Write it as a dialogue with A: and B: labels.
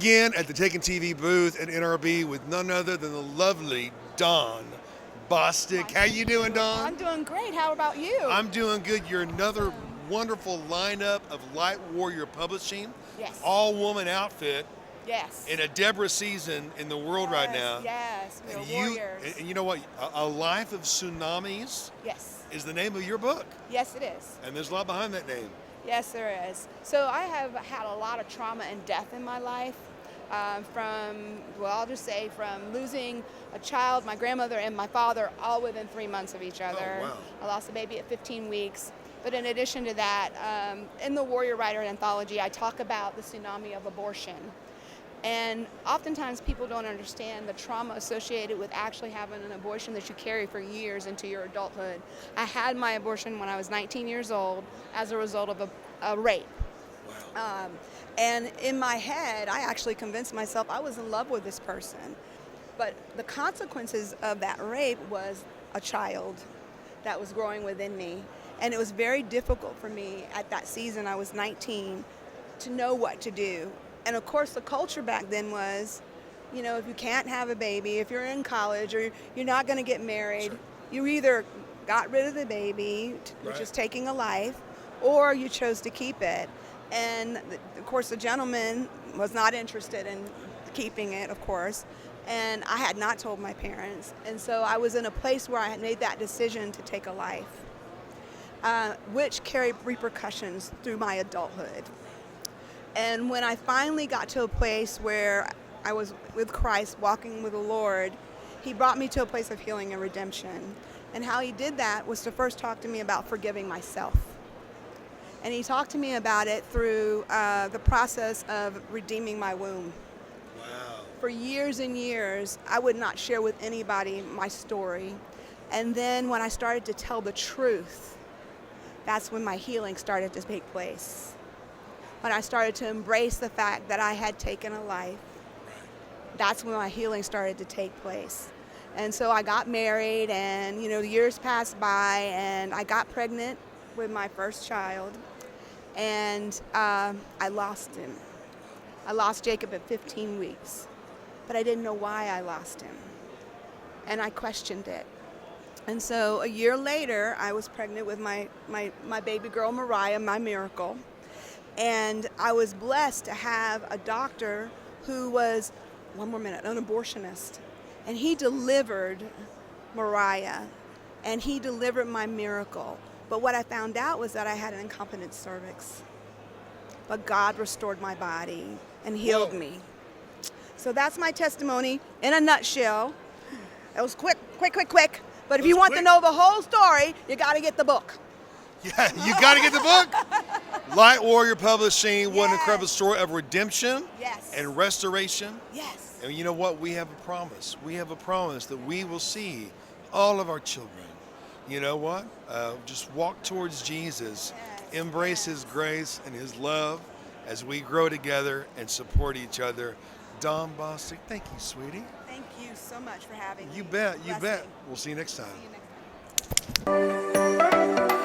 A: again at the Taken TV booth at NRB with none other than the lovely Dawn Bossick. How you doing, Dawn?
B: I'm doing great. How about you?
A: I'm doing good. You're another wonderful lineup of Light Warrior Publishing.
B: Yes.
A: All-woman outfit.
B: Yes.
A: In a Deborah season in the world right now.
B: Yes, we're warriors.
A: And you know what? A Life of Tsunamis
B: Yes.
A: is the name of your book.
B: Yes, it is.
A: And there's a lot behind that name.
B: Yes, there is. So I have had a lot of trauma and death in my life. I'll just say from losing a child, my grandmother and my father, all within 3 months of each other.
A: Oh, wow.
B: I lost a baby at 15 weeks. But in addition to that, in the Warrior Writer Anthology, I talk about the tsunami of abortion. And oftentimes people don't understand the trauma associated with actually having an abortion that you carry for years into your adulthood. I had my abortion when I was 19 years old as a result of a rape.
A: Wow.
B: And in my head, I actually convinced myself I was in love with this person. But the consequences of that rape was a child that was growing within me. And it was very difficult for me at that season, I was 19, to know what to do. And of course, the culture back then was, you know, if you can't have a baby, if you're in college or you're not going to get married,
A: Sure.
B: you either got rid of the baby, which is taking a life, or you chose to keep it. And of course, the gentleman was not interested in keeping it, of course. And I had not told my parents. And so I was in a place where I had made that decision to take a life, which carried repercussions through my adulthood. And when I finally got to a place where I was with Christ, walking with the Lord, He brought me to a place of healing and redemption. And how He did that was to first talk to me about forgiving myself. And He talked to me about it through the process of redeeming my womb.
A: Wow.
B: For years and years, I would not share with anybody my story. And then when I started to tell the truth, that's when my healing started to take place. When I started to embrace the fact that I had taken a life, that's when my healing started to take place. And so I got married, and the years passed by, and I got pregnant with my first child, and I lost him. I lost Jacob at 15 weeks, but I didn't know why I lost him, and I questioned it. And so a year later, I was pregnant with my baby girl, Mariah, my miracle. And I was blessed to have a doctor who was, an abortionist. And he delivered Mariah, and he delivered my miracle. But what I found out was that I had an incompetent cervix. But God restored my body and healed me. So that's my testimony in a nutshell. It was quick. But if you want to know the whole story, you got to get the book.
A: Yeah, you got to get the book. Light Warrior Publishing, what an incredible story of redemption and restoration.
B: Yes.
A: And you know what? We have a promise. We have a promise that we will see all of our children. You know what? Just walk towards Jesus, embrace His grace and His love as we grow together and support each other. Dawn Bossick, thank you, sweetie.
B: Thank you so much for having me.
A: You bet.
B: Blessing.
A: We'll see you next time.
B: See you next time.